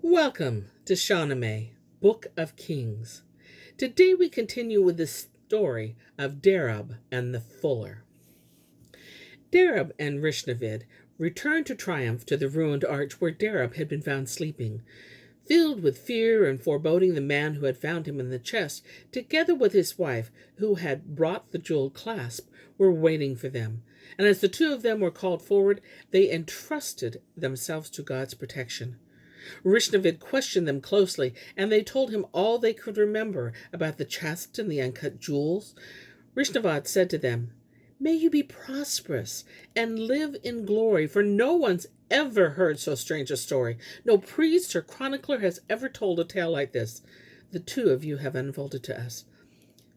Welcome to Shahnameh, Book of Kings. Today we continue with the story of Darab and the Fuller. Darab and Reshnavad returned to triumph to the ruined arch where Darab had been found sleeping. Filled with fear and foreboding, the man who had found him in the chest, together with his wife, who had brought the jeweled clasp, were waiting for them. And as the two of them were called forward, they entrusted themselves to God's protection. Reshnavad questioned them closely, and they told him all they could remember about the chest and the uncut jewels. Reshnavad said to them, "May you be prosperous and live in glory, for no one's ever heard so strange a story. No priest or chronicler has ever told a tale like this. The two of you have unfolded to us."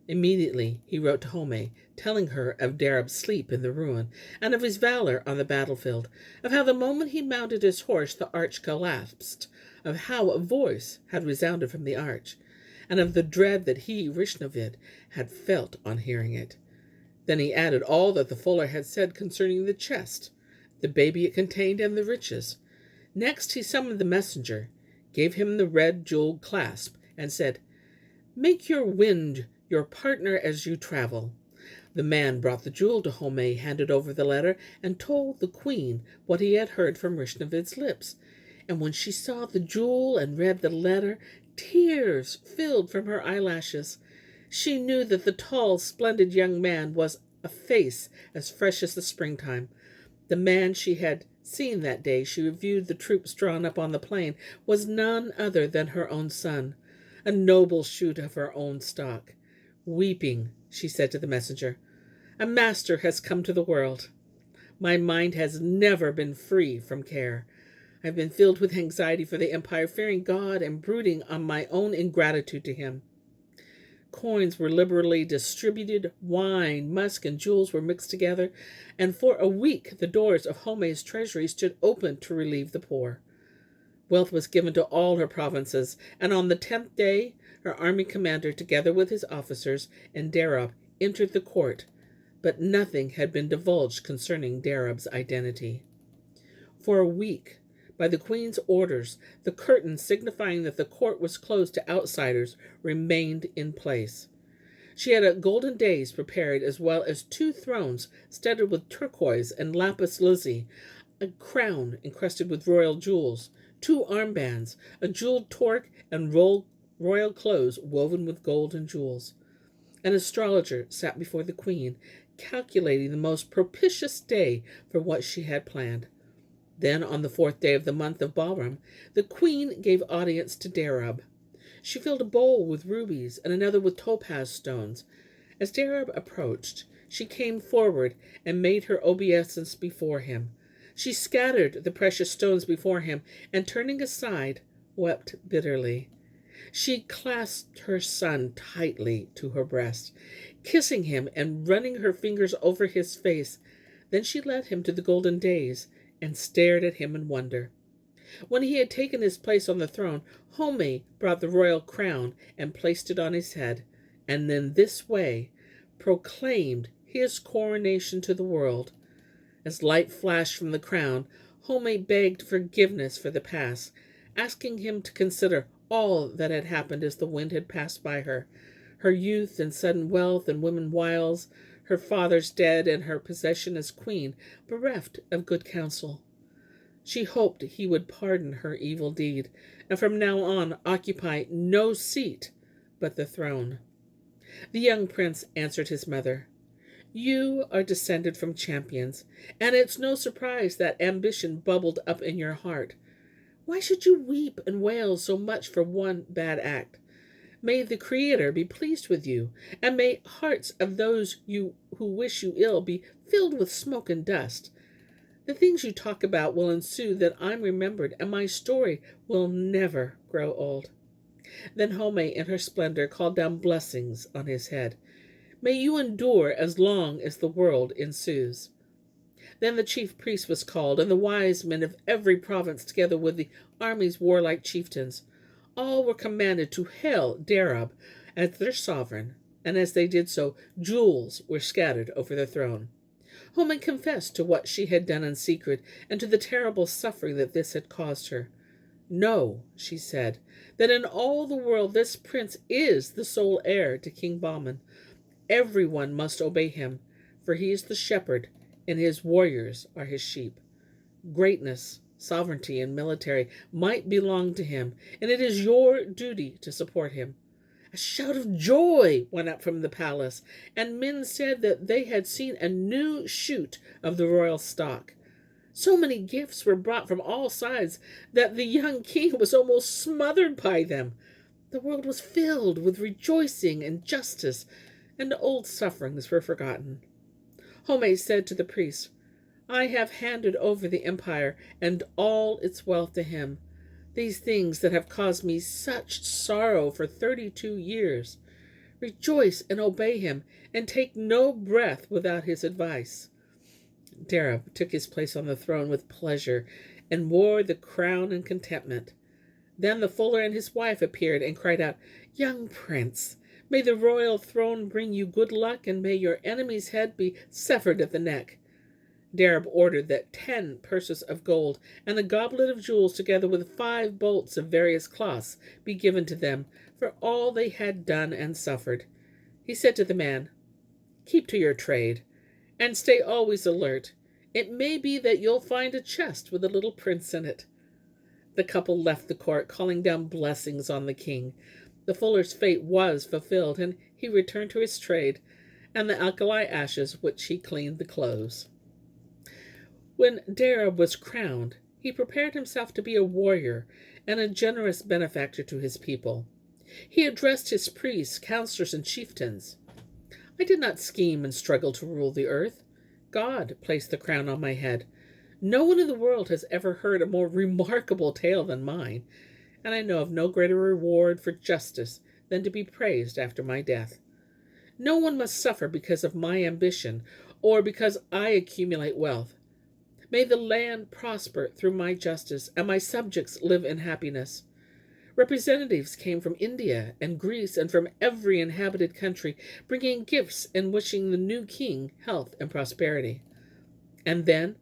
Immediately he wrote to Homay, telling her of Darab's sleep in the ruin, and of his valor on the battlefield, of how the moment he mounted his horse the arch collapsed, of how a voice had resounded from the arch, and of the dread that he, Reshnavad, had felt on hearing it. Then he added all that the fuller had said concerning the chest, the baby it contained, and the riches. Next he summoned the messenger, gave him the red jeweled clasp, and said, "Make your wind your partner as you travel." The man brought the jewel to Homay, handed over the letter, and told the queen what he had heard from Reshnavad's lips. And when she saw the jewel and read the letter, tears filled from her eyelashes. She knew that the tall, splendid young man was a face as fresh as the springtime. The man she had seen that day she reviewed the troops drawn up on the plain was none other than her own son, a noble shoot of her own stock. Weeping, she said to the messenger, "A master has come to the world. My mind has never been free from care. I've been filled with anxiety for the empire, fearing God and brooding on my own ingratitude to him." Coins were liberally distributed, wine, musk, and jewels were mixed together, and for a week the doors of Homay's treasury stood open to relieve the poor. Wealth was given to all her provinces, and on the 10th day her army commander, together with his officers, and Darab entered the court, but nothing had been divulged concerning Darab's identity. For a week, by the queen's orders, the curtain signifying that the court was closed to outsiders remained in place. She had a golden dais prepared, as well as 2 thrones studded with turquoise and lapis lazuli, a crown encrusted with royal jewels, 2 armbands, a jeweled torque, and royal clothes woven with gold and jewels. An astrologer sat before the queen, calculating the most propitious day for what she had planned. Then, on the 4th day of the month of Bahram, the queen gave audience to Darab. She filled a bowl with rubies and another with topaz stones. As Darab approached, she came forward and made her obeisance before him. She scattered the precious stones before him, and turning aside, wept bitterly. She clasped her son tightly to her breast, kissing him and running her fingers over his face. Then she led him to the golden dais and stared at him in wonder. When he had taken his place on the throne, Homay brought the royal crown and placed it on his head, and in this way proclaimed his coronation to the world. As light flashed from the crown, Homay begged forgiveness for the past, asking him to consider all that had happened as the wind had passed by her youth and sudden wealth and women wiles, her father's dead, and her possession as queen, bereft of good counsel. She hoped he would pardon her evil deed, and from now on occupy no seat but the throne. The young prince answered his mother, "You are descended from champions, and it's no surprise that ambition bubbled up in your heart. Why should you weep and wail so much for one bad act? May the Creator be pleased with you, and may hearts of those who wish you ill be filled with smoke and dust. The things you talk about will ensue that I'm remembered, and my story will never grow old." Then Homay, in her splendor, called down blessings on his head. "May you endure as long as the world ensues." Then the chief priest was called, and the wise men of every province, together with the army's warlike chieftains. All were commanded to hail Darab as their sovereign, and as they did so, jewels were scattered over the throne. Homay confessed to what she had done in secret, and to the terrible suffering that this had caused her. Know, she said, that in all the world this prince is the sole heir to King Bahman. Everyone must obey him, for he is the shepherd, and his warriors are his sheep. Greatness, sovereignty, and military might belong to him, and it is your duty to support him. A shout of joy went up from the palace, and men said that they had seen a new shoot of the royal stock. So many gifts were brought from all sides that the young king was almost smothered by them. The world was filled with rejoicing and justice, and old sufferings were forgotten. Homay said to the priest, I have handed over the empire and all its wealth to him, these things that have caused me such sorrow for 32 years. Rejoice and obey him, and take no breath without his advice. Darab took his place on the throne with pleasure, and wore the crown in contentment. Then the fuller and his wife appeared and cried out, Young prince, may the royal throne bring you good luck, and may your enemy's head be severed at the neck. Darab ordered that 10 purses of gold and a goblet of jewels, together with 5 bolts of various cloths, be given to them for all they had done and suffered. He said to the man, Keep to your trade, and stay always alert. It may be that you'll find a chest with a little prince in it. The couple left the court, calling down blessings on the king. The fuller's fate was fulfilled, and he returned to his trade and the alkali ashes which he cleaned the clothes. When Darab was crowned, he prepared himself to be a warrior and a generous benefactor to his people. He addressed his priests, counselors, and chieftains. I did not scheme and struggle to rule the earth. God placed the crown on my head. No one in the world has ever heard a more remarkable tale than mine, and I know of no greater reward for justice than to be praised after my death. No one must suffer because of my ambition or because I accumulate wealth. May the land prosper through my justice, and my subjects live in happiness. Representatives came from India and Greece and from every inhabited country, bringing gifts and wishing the new king health and prosperity. And then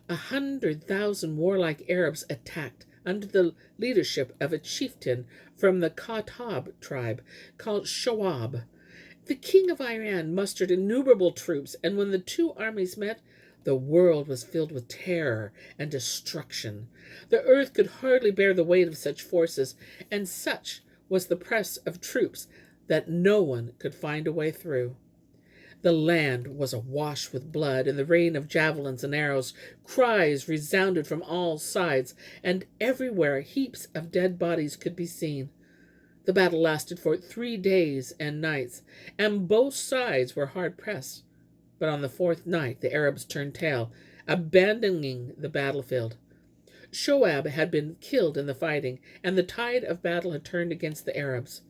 100,000 warlike Arabs attacked under the leadership of a chieftain from the Khattab tribe called Shawab. The king of Iran mustered innumerable troops, and when the two armies met, the world was filled with terror and destruction. The earth could hardly bear the weight of such forces, and such was the press of troops that no one could find a way through. The land was awash with blood and the rain of javelins and arrows. Cries resounded from all sides, and everywhere heaps of dead bodies could be seen. The battle lasted for 3 days and nights, and both sides were hard pressed. But on the 4th night the Arabs turned tail, abandoning the battlefield. Shoab had been killed in the fighting, and the tide of battle had turned against the Arabs.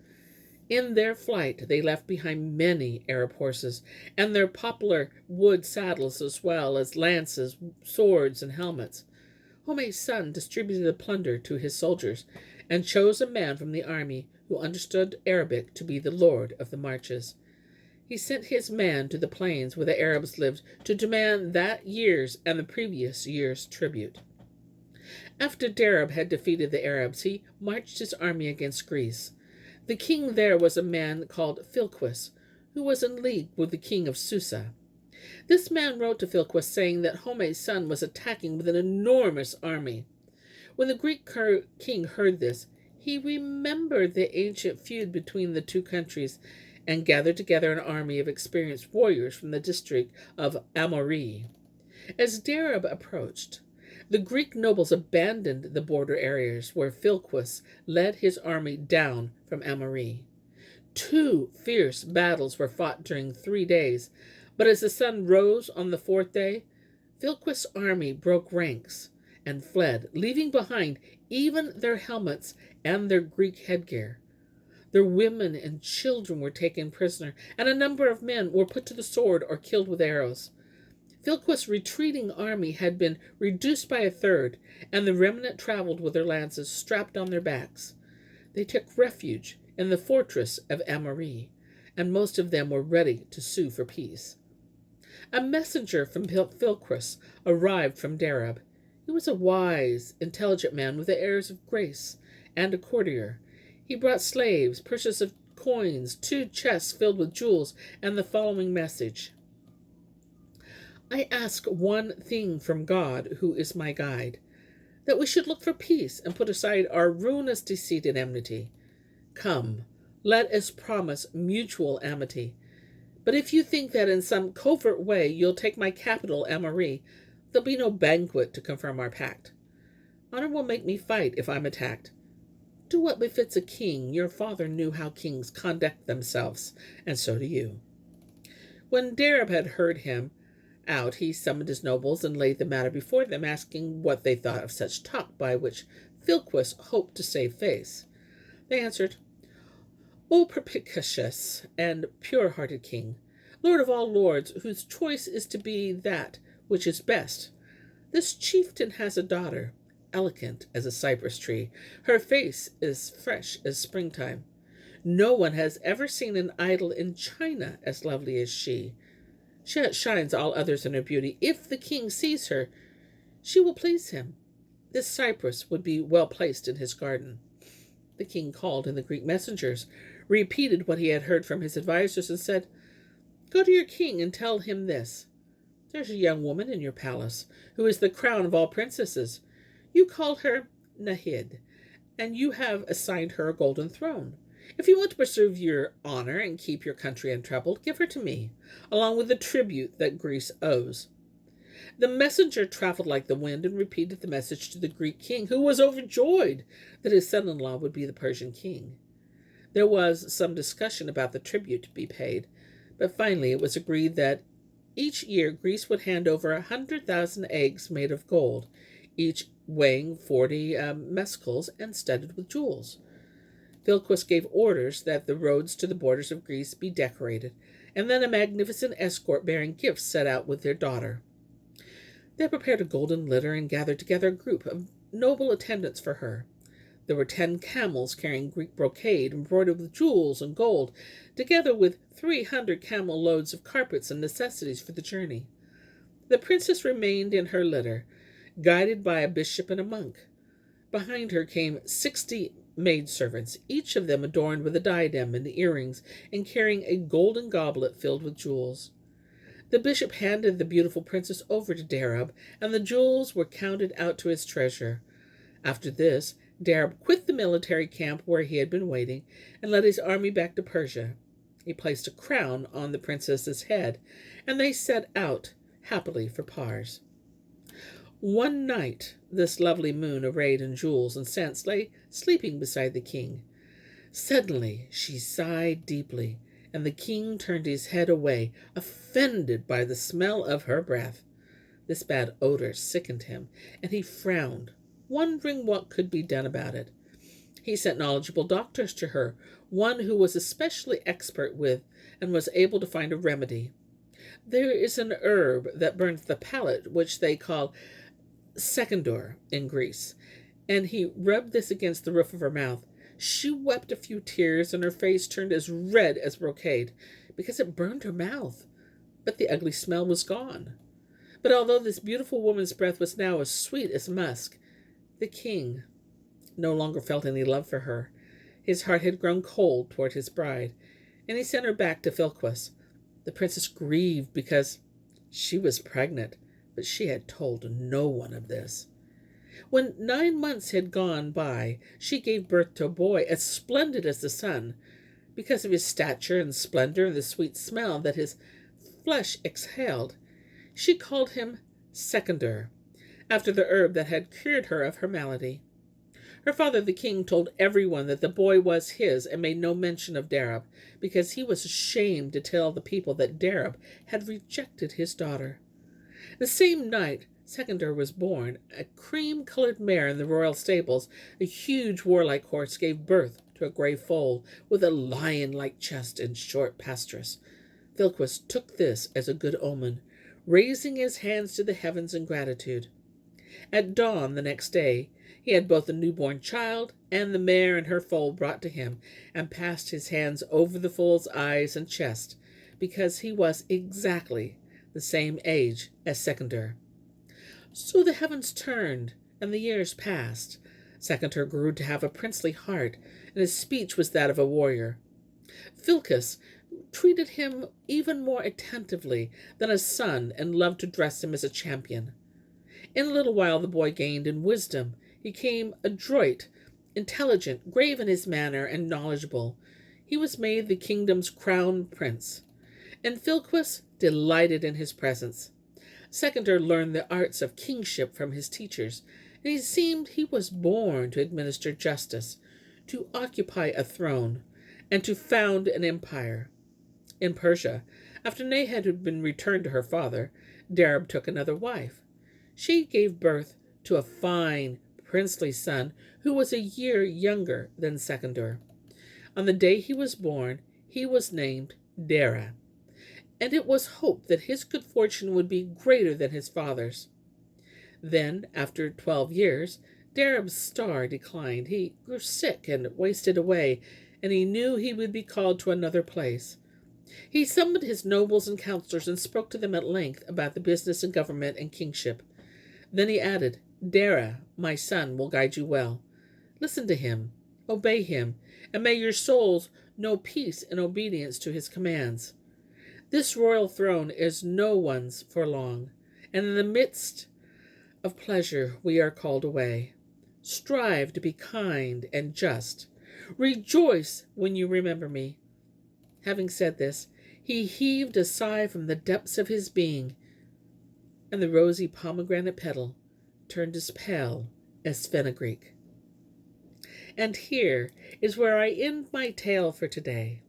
In their flight they left behind many Arab horses, and their poplar wood saddles, as well as lances, swords, and helmets. Homay's son distributed the plunder to his soldiers, and chose a man from the army who understood Arabic to be the lord of the marches. He sent his man to the plains where the Arabs lived to demand that year's and the previous year's tribute. After Darab had defeated the Arabs, he marched his army against Greece. The king there was a man called Philquis, who was in league with the king of Susa. This man wrote to Philquis saying that Homay's son was attacking with an enormous army. When the Greek king heard this, he remembered the ancient feud between the two countries and gathered together an army of experienced warriors from the district of Amori. As Darab approached, the Greek nobles abandoned the border areas where Philquis led his army down from Amori. 2 fierce battles were fought during 3 days, but as the sun rose on the 4th day, Philquis' army broke ranks and fled, leaving behind even their helmets and their Greek headgear. Their women and children were taken prisoner, and a number of men were put to the sword or killed with arrows. Philquis' retreating army had been reduced by 1/3, and the remnant traveled with their lances strapped on their backs. They took refuge in the fortress of Amori, and most of them were ready to sue for peace. A messenger from Philquis arrived from Darab. He was a wise, intelligent man with the airs of grace, and a courtier. He brought slaves, purses of coins, 2 chests filled with jewels, and the following message: I ask one thing from God, who is my guide, that we should look for peace and put aside our ruinous deceit and enmity. Come, let us promise mutual amity. But if you think that in some covert way you'll take my capital, Amaury, there'll be no banquet to confirm our pact. Honor will make me fight if I'm attacked. Do what befits a king. Your father knew how kings conduct themselves, and so do you. When Darab had heard him out, he summoned his nobles and laid the matter before them, asking what they thought of such talk, by which Philquis hoped to save face. They answered, O perspicacious and pure-hearted king, lord of all lords, whose choice is to be that which is best, this chieftain has a daughter, elegant as a cypress tree. Her face is fresh as springtime. No one has ever seen an idol in China as lovely as she. She outshines all others in her beauty. If the king sees her, she will please him. This cypress would be well placed in his garden. The king called in the Greek messengers, repeated what he had heard from his advisers, and said, Go to your king and tell him this. There's a young woman in your palace, who is the crown of all princesses. You call her Nahid, and you have assigned her a golden throne. If you want to preserve your honor and keep your country untroubled, give her to me, along with the tribute that Greece owes. The messenger traveled like the wind and repeated the message to the Greek king, who was overjoyed that his son-in-law would be the Persian king. There was some discussion about the tribute to be paid, but finally it was agreed that each year Greece would hand over 100,000 eggs made of gold, each weighing 40 mescals and studded with jewels. Philquis gave orders that the roads to the borders of Greece be decorated, and then a magnificent escort bearing gifts set out with their daughter. They prepared a golden litter and gathered together a group of noble attendants for her. There were 10 camels carrying Greek brocade embroidered with jewels and gold, together with 300 camel loads of carpets and necessities for the journey. The princess remained in her litter, guided by a bishop and a monk. Behind her came 60 maidservants, each of them adorned with a diadem and earrings, and carrying a golden goblet filled with jewels. The bishop handed the beautiful princess over to Darab, and the jewels were counted out to his treasure. After this, Darab quit the military camp where he had been waiting, and led his army back to Persia. He placed a crown on the princess's head, and they set out happily for Pars. One night, this lovely moon, arrayed in jewels and scents, lay sleeping beside the king. Suddenly she sighed deeply, and the king turned his head away, offended by the smell of her breath. This bad odor sickened him, and he frowned, wondering what could be done about it. He sent knowledgeable doctors to her, one who was especially expert with and was able to find a remedy. There is an herb that burns the palate, which they call secondor in Greece, and he rubbed this against the roof of her mouth. She wept a few tears, and her face turned as red as brocade, because it burned her mouth, but the ugly smell was gone. But although this beautiful woman's breath was now as sweet as musk, the king no longer felt any love for her. His heart had grown cold toward his bride, and he sent her back to Philquis. The princess grieved because she was pregnant, but she had told no one of this. When 9 months had gone by, she gave birth to a boy as splendid as the sun. Because of his stature and splendor and the sweet smell that his flesh exhaled, she called him Secondor, after the herb that had cured her of her malady. Her father, the king, told everyone that the boy was his and made no mention of Darab, because he was ashamed to tell the people that Darab had rejected his daughter. The same night Secondor was born, a cream-colored mare in the royal stables. A huge warlike horse gave birth to a gray foal with a lion-like chest and short pastrus. Philquis took this as a good omen, raising his hands to the heavens in gratitude. At dawn the next day, he had both the newborn child and the mare and her foal brought to him, and passed his hands over the foal's eyes and chest, because he was exactly the same age as Secondor. So the heavens turned, and the years passed. Seconder grew to have a princely heart, and his speech was that of a warrior. Philcus treated him even more attentively than a son, and loved to dress him as a champion. In a little while the boy gained in wisdom. He became adroit, intelligent, grave in his manner, and knowledgeable. He was made the kingdom's crown prince, and Philquis delighted in his presence. Seconder learned the arts of kingship from his teachers, and it seemed he was born to administer justice, to occupy a throne, and to found an empire. In Persia, after Nahad had been returned to her father, Darab took another wife. She gave birth to a fine, princely son who was a year younger than Seconder. On the day he was born, he was named Dara, and it was hoped that his good fortune would be greater than his father's. Then, after 12 years, Darab's star declined. He grew sick and wasted away, and he knew he would be called to another place. He summoned his nobles and counselors and spoke to them at length about the business and government and kingship. Then he added, Dara, my son, will guide you well. Listen to him, obey him, and may your souls know peace and obedience to his commands. This royal throne is no one's for long, and in the midst of pleasure we are called away. Strive to be kind and just. Rejoice when you remember me. Having said this, he heaved a sigh from the depths of his being, and the rosy pomegranate petal turned as pale as fenugreek. And here is where I end my tale for today.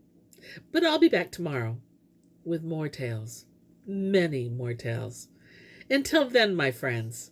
But I'll be back tomorrow with more tales, many more tales. Until then, my friends,